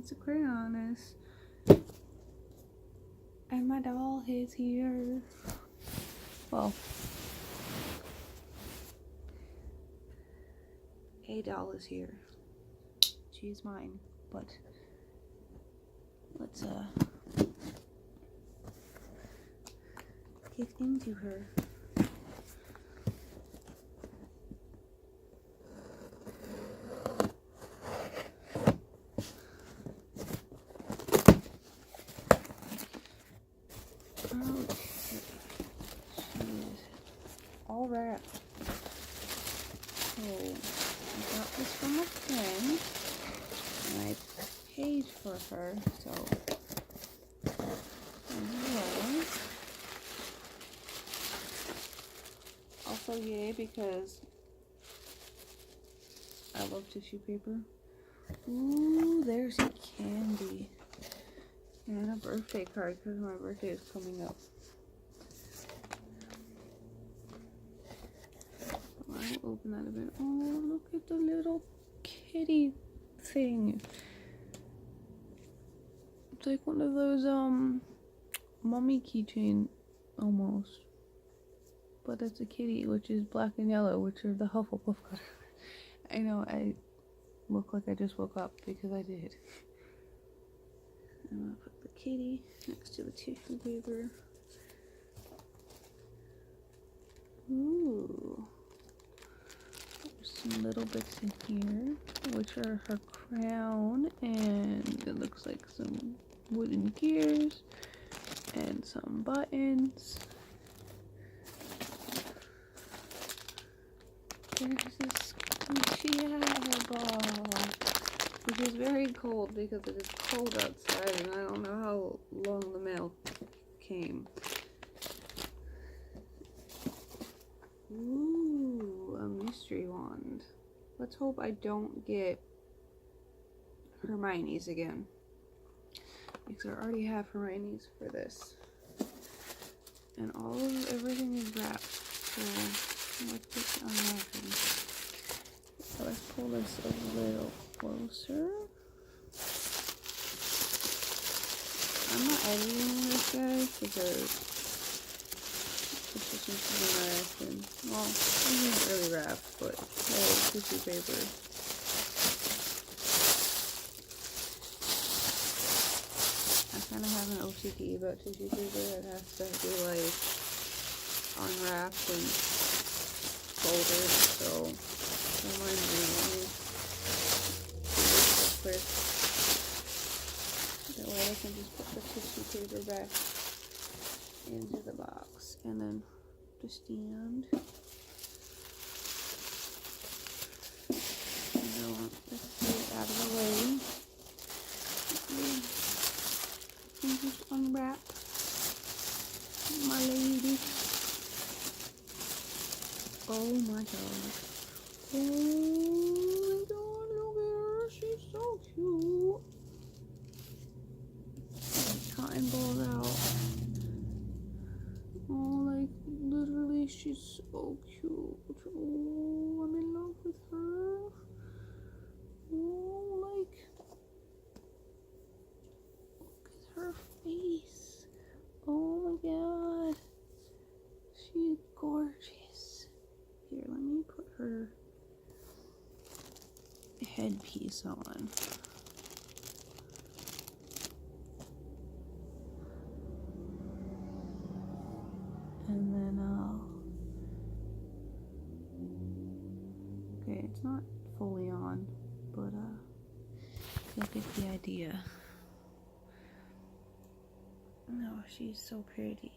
needs a crayonist. And my doll is here. Well, a doll is here. She's mine, but let's get into her. All wrapped. So I got this from a friend, and I paid for her. So anyway, also yay because I love tissue paper. Ooh, there's a candy and a birthday card because my birthday is coming up. I'll open that a bit. Oh, look at the little kitty thing. It's like one of those mummy keychain almost. But it's a kitty, which is black and yellow, which are the Hufflepuff color. I know, I look like I just woke up because I did. I'm gonna put the kitty next to the tissue paper. Ooh. Some little bits in here, which are her crown, and it looks like some wooden gears and some buttons. There's this squishy ball, which is very cold because it is cold outside, and I don't know how long the mail came. Ooh, a mystery wand. Let's hope I don't get Hermione's again, because I already have Hermione's for this. And everything is wrapped, so let's get unwrapping. So let's pull this a little closer. I'm not editing this, guys, because it's just needs to be wrapped, and, well, it isn't really wrapped, but tissue paper. I kind of have an OCD about tissue paper. It has to be, like, unwrapped and folded, so mine really quick. That way I can just put the tissue paper back into the box, and then the stand. And I want this to get out of the way. And just unwrap my lady. Oh my god. Oh my god, look at her. She's so cute. Cotton balls out. Oh, like, literally, she's so cute. Oh, I'm in love with her. Oh, like, look at her face. Oh my god. She's gorgeous. Here, let me put her headpiece on. And then okay, it's not fully on, but you'll get the idea. No, she's so pretty.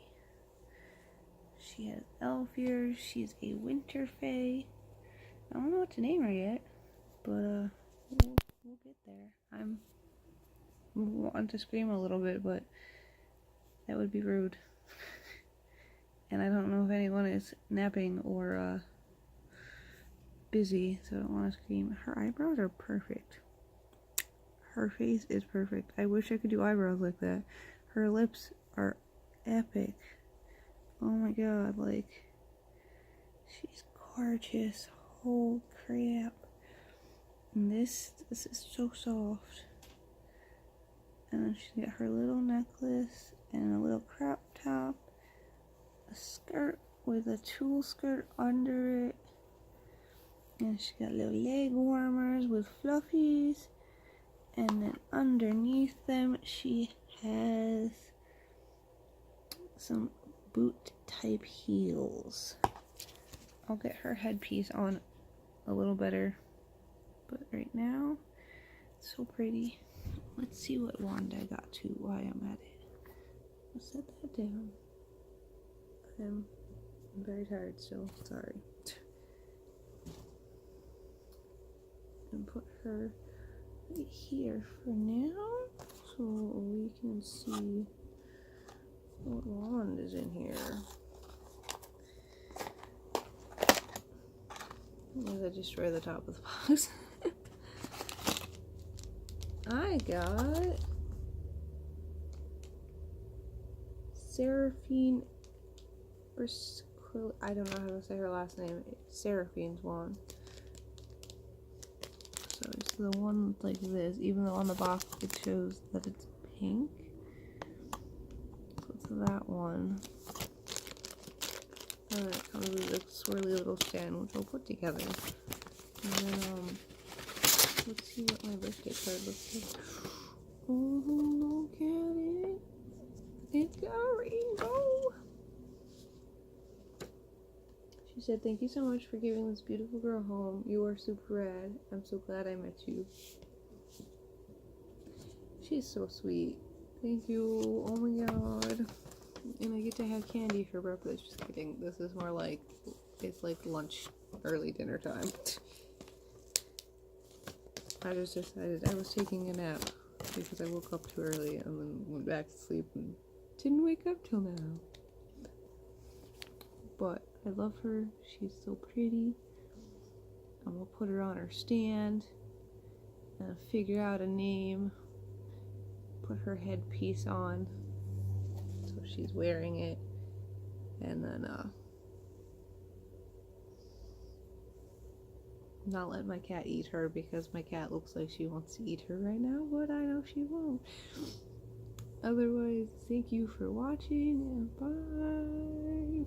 She has elf ears. She's a winter fae. I don't know what to name her yet, but we'll get there. I'm wanting to scream a little bit, but that would be rude. And I don't know if anyone is napping or busy, so I don't want to scream. Her eyebrows are perfect. Her face is perfect. I wish I could do eyebrows like that. Her lips are epic. Oh my god, like, she's gorgeous. Oh crap. And this is so soft. And then she's got her little necklace and a little crop top, a skirt with a tulle skirt under it, and she got little leg warmers with fluffies, and then underneath them she has some boot type heels. I'll get her headpiece on a little better, but right now it's so pretty. Let's see what wand I got to while I'm at it. I'll set that down. I'm very tired still, sorry. And put her right here for now so we can see what wand is in here. Maybe I destroy the top of the box. I got Seraphine Briscoe. I don't know how to say her last name. It's Seraphine's wand. So it's the one like this, even though on the box it shows that it's pink. So it's that one. And then it comes with a swirly little stand, which I'll put together. And then, let's see what my birthday card looks like. Oh, look at it. It's got a rainbow. She said, "Thank you so much for giving this beautiful girl home. You are super rad. I'm so glad I met you." She's so sweet. Thank you. Oh my god. And I get to have candy for breakfast. Just kidding. This is more like, it's like lunch, early dinner time. I just decided I was taking a nap because I woke up too early and then went back to sleep and didn't wake up till now. But I love her. She's so pretty. I'm gonna put her on her stand and figure out a name. Put her headpiece on so she's wearing it, and then not let my cat eat her because my cat looks like she wants to eat her right now, but I know she won't. Otherwise, thank you for watching and bye.